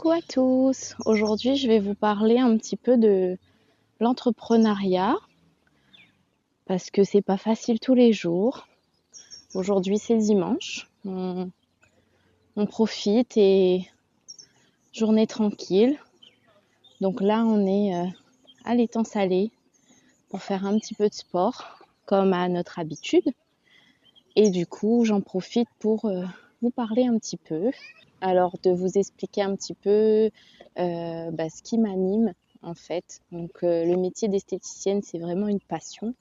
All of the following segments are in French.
Coucou à tous. Aujourd'hui, je vais vous parler un petit peu de l'entrepreneuriat parce que c'est pas facile tous les jours. Aujourd'hui, c'est dimanche. On profite et journée tranquille. Donc là, on est à l'étang salé pour faire un petit peu de sport comme à notre habitude. Et du coup, j'en profite pour vous parler un petit peu. Alors, de vous expliquer un petit peu ce qui m'anime en fait. Donc, le métier d'esthéticienne, c'est vraiment une passion.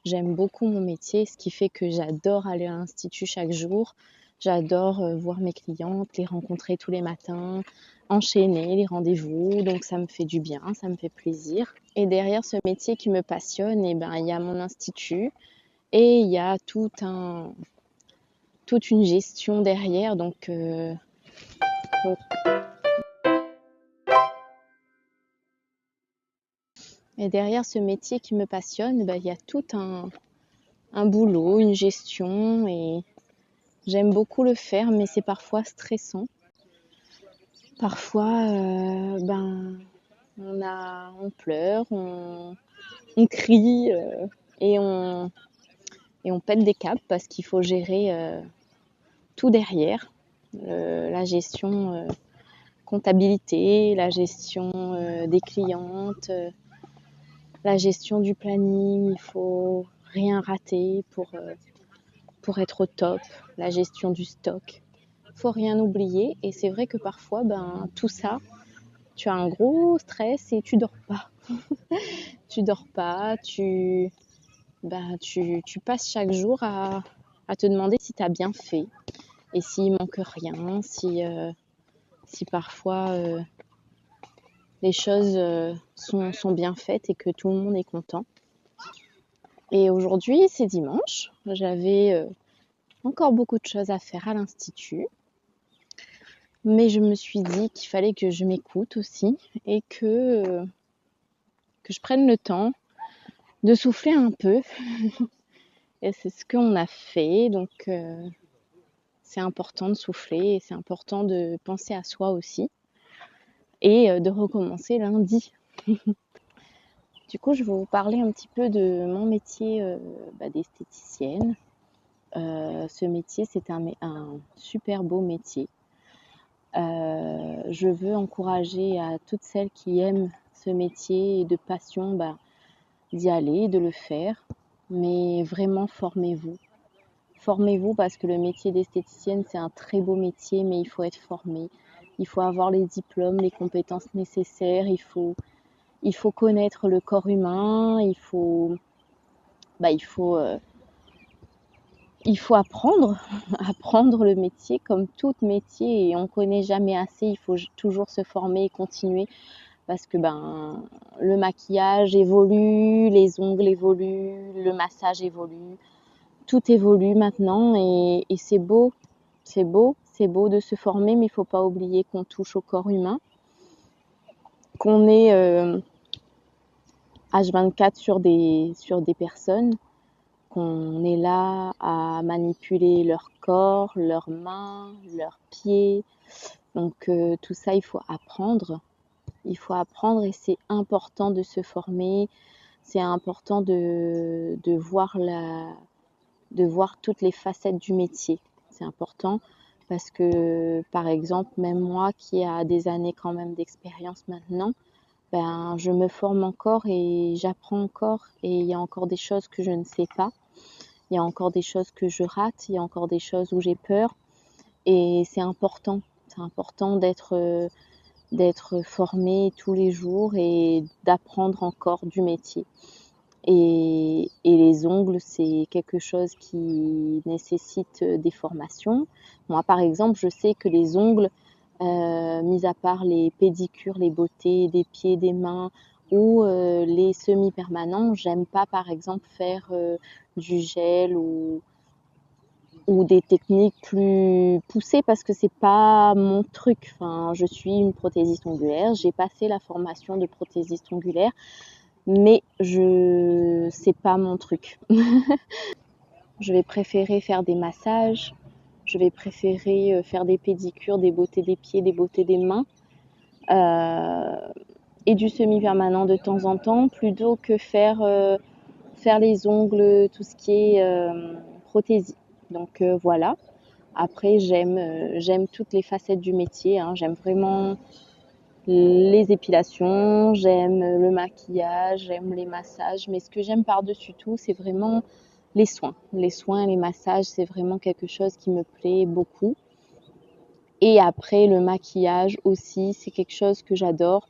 J'aime beaucoup mon métier, ce qui fait que j'adore aller à l'institut chaque jour. J'adore voir mes clientes, les rencontrer tous les matins, enchaîner les rendez-vous. Donc, ça me fait du bien, ça me fait plaisir. Et derrière ce métier qui me passionne, il y a mon institut et il y a toute une gestion derrière. Donc, et derrière ce métier qui me passionne, il y a tout un boulot, une gestion et j'aime beaucoup le faire, mais c'est parfois stressant. Parfois, on pleure, on crie et on pète des câbles parce qu'il faut gérer tout derrière. La gestion comptabilité, la gestion des clientes, la gestion du planning, il faut rien rater pour être au top, la gestion du stock. Il faut rien oublier et c'est vrai que parfois, tout ça, tu as un gros stress et tu dors pas. Tu dors pas, tu passes chaque jour à te demander si tu as bien fait et s'il manque rien, si parfois les choses sont bien faites et que tout le monde est content. Et aujourd'hui, c'est dimanche. J'avais encore beaucoup de choses à faire à l'institut. Mais je me suis dit qu'il fallait que je m'écoute aussi et que je prenne le temps de souffler un peu. Et c'est ce qu'on a fait. Donc, c'est important de souffler et c'est important de penser à soi aussi et de recommencer lundi. Du coup, je vais vous parler un petit peu de mon métier d'esthéticienne. Ce métier, c'est un super beau métier. Je veux encourager à toutes celles qui aiment ce métier et de passion d'y aller, de le faire. Mais vraiment, formez-vous. Formez-vous parce que le métier d'esthéticienne, c'est un très beau métier, mais il faut être formé. Il faut avoir les diplômes, les compétences nécessaires. Il faut connaître le corps humain. Il faut apprendre, apprendre le métier comme tout métier et on ne connaît jamais assez, il faut toujours se former et continuer parce que le maquillage évolue, les ongles évoluent, le massage évolue, tout évolue maintenant et c'est beau, c'est beau de se former mais il ne faut pas oublier qu'on touche au corps humain, qu'on est H24 sur des personnes, qu'on est là à manipuler leur corps, leurs mains, leurs pieds. Donc tout ça, il faut apprendre. Il faut apprendre et c'est important de se former. C'est important de voir toutes les facettes du métier. C'est important parce que, par exemple, même moi qui a des années quand même d'expérience maintenant, je me forme encore et j'apprends encore et il y a encore des choses que je ne sais pas. Il y a encore des choses que je rate, il y a encore des choses où j'ai peur et c'est important d'être formé tous les jours et d'apprendre encore du métier. Et les ongles, c'est quelque chose qui nécessite des formations. Moi, par exemple, je sais que les ongles, mis à part les pédicures, les beautés des pieds, des mains ou les semi-permanents, j'aime pas, par exemple, faire du gel ou des techniques plus poussées parce que c'est pas mon truc. Enfin, je suis une prothésiste ongulaire, j'ai passé la formation de prothésiste ongulaire, mais c'est pas mon truc. Je vais préférer faire des massages, je vais préférer faire des pédicures, des beautés des pieds, des beautés des mains, euh, et du semi-permanent de temps en temps, plutôt que faire les ongles, tout ce qui est prothésie. Donc voilà. Après, j'aime toutes les facettes du métier, hein. J'aime vraiment les épilations, j'aime le maquillage, j'aime les massages, mais ce que j'aime par-dessus tout, c'est vraiment les soins. Les soins et les massages, c'est vraiment quelque chose qui me plaît beaucoup. Et après, le maquillage aussi, c'est quelque chose que j'adore.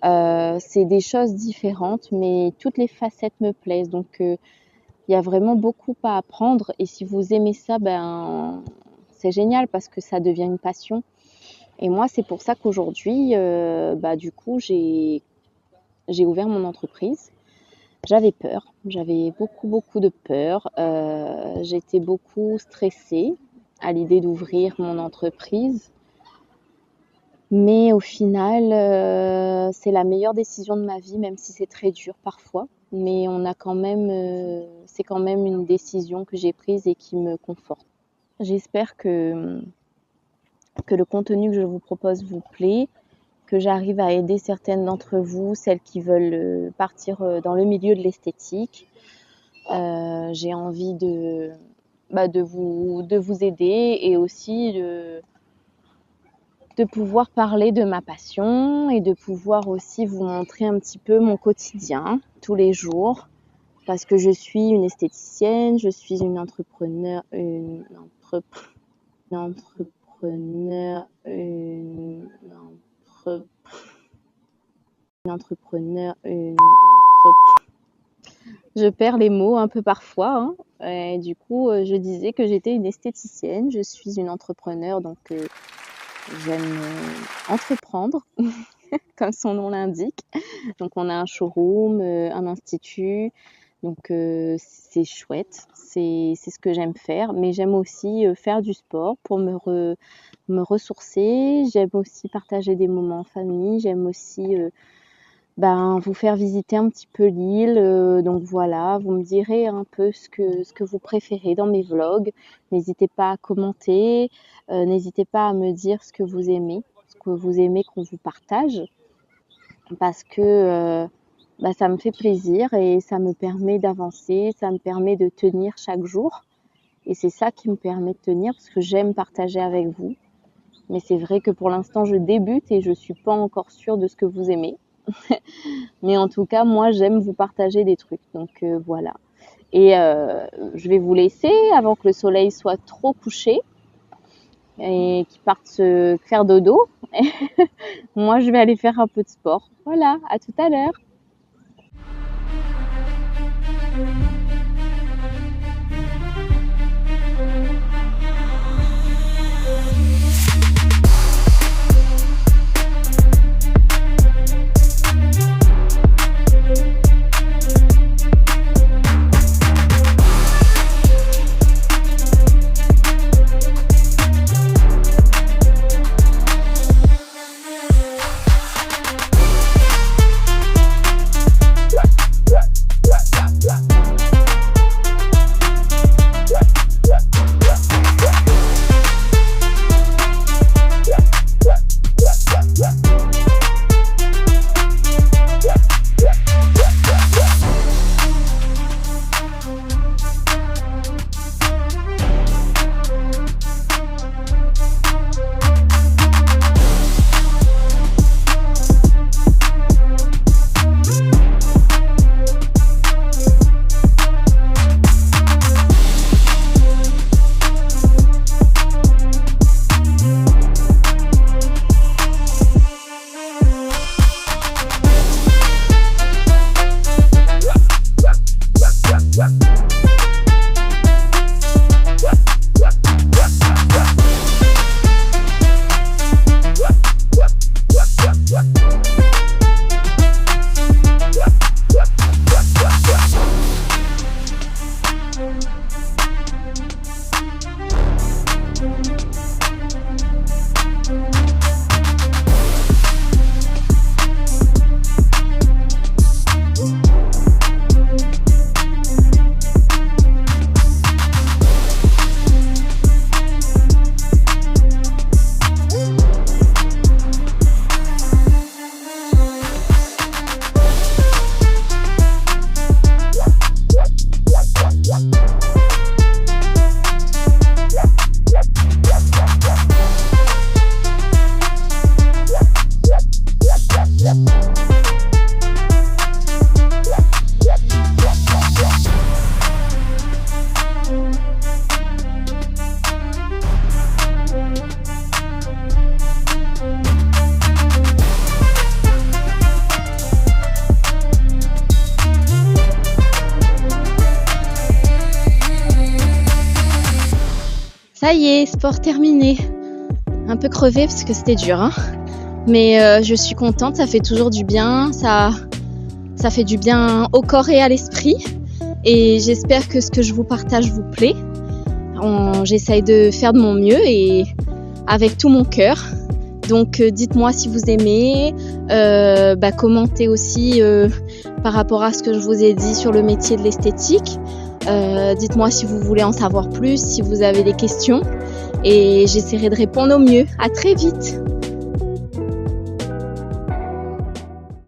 C'est des choses différentes, mais toutes les facettes me plaisent. Donc, il y a vraiment beaucoup à apprendre. Et si vous aimez ça, ben, c'est génial parce que ça devient une passion. Et moi, c'est pour ça qu'aujourd'hui, du coup, j'ai ouvert mon entreprise. J'avais peur, j'avais beaucoup de peur. J'étais beaucoup stressée à l'idée d'ouvrir mon entreprise. Mais au final, c'est la meilleure décision de ma vie, même si c'est très dur parfois. Mais c'est quand même une décision que j'ai prise et qui me conforte. J'espère que le contenu que je vous propose vous plaît, que j'arrive à aider certaines d'entre vous, celles qui veulent partir dans le milieu de l'esthétique. J'ai envie de vous aider et aussi de pouvoir parler de ma passion et de pouvoir aussi vous montrer un petit peu mon quotidien tous les jours, parce que je suis une esthéticienne, je suis une entrepreneur, je perds les mots un peu parfois, hein. Et du coup, je disais que j'étais une esthéticienne, je suis une entrepreneur, donc j'aime entreprendre, comme son nom l'indique. Donc on a un showroom, un institut, donc c'est chouette, c'est ce que j'aime faire. Mais j'aime aussi faire du sport pour me ressourcer. J'aime aussi partager des moments en famille. J'aime aussi vous faire visiter un petit peu l'île. Donc voilà, vous me direz un peu ce que vous préférez dans mes vlogs. N'hésitez pas à commenter, n'hésitez pas à me dire ce que vous aimez qu'on vous partage, parce que ça me fait plaisir et ça me permet d'avancer, ça me permet de tenir chaque jour. Et c'est ça qui me permet de tenir, parce que j'aime partager avec vous. Mais c'est vrai que pour l'instant, je débute et je suis pas encore sûre de ce que vous aimez. Mais en tout cas, moi, j'aime vous partager des trucs. Donc voilà. Et je vais vous laisser avant que le soleil soit trop couché et qu'il parte se faire dodo. Moi, je vais aller faire un peu de sport. Voilà, à tout à l'heure. Ça y est, sport terminé. Un peu crevée parce que c'était dur, hein. Mais je suis contente, ça fait toujours du bien, ça fait du bien au corps et à l'esprit. Et j'espère que ce que je vous partage vous plaît. J'essaye de faire de mon mieux et avec tout mon cœur. Donc dites-moi si vous aimez, commentez aussi par rapport à ce que je vous ai dit sur le métier de l'esthétique. Dites-moi si vous voulez en savoir plus, si vous avez des questions et j'essaierai de répondre au mieux. À très vite.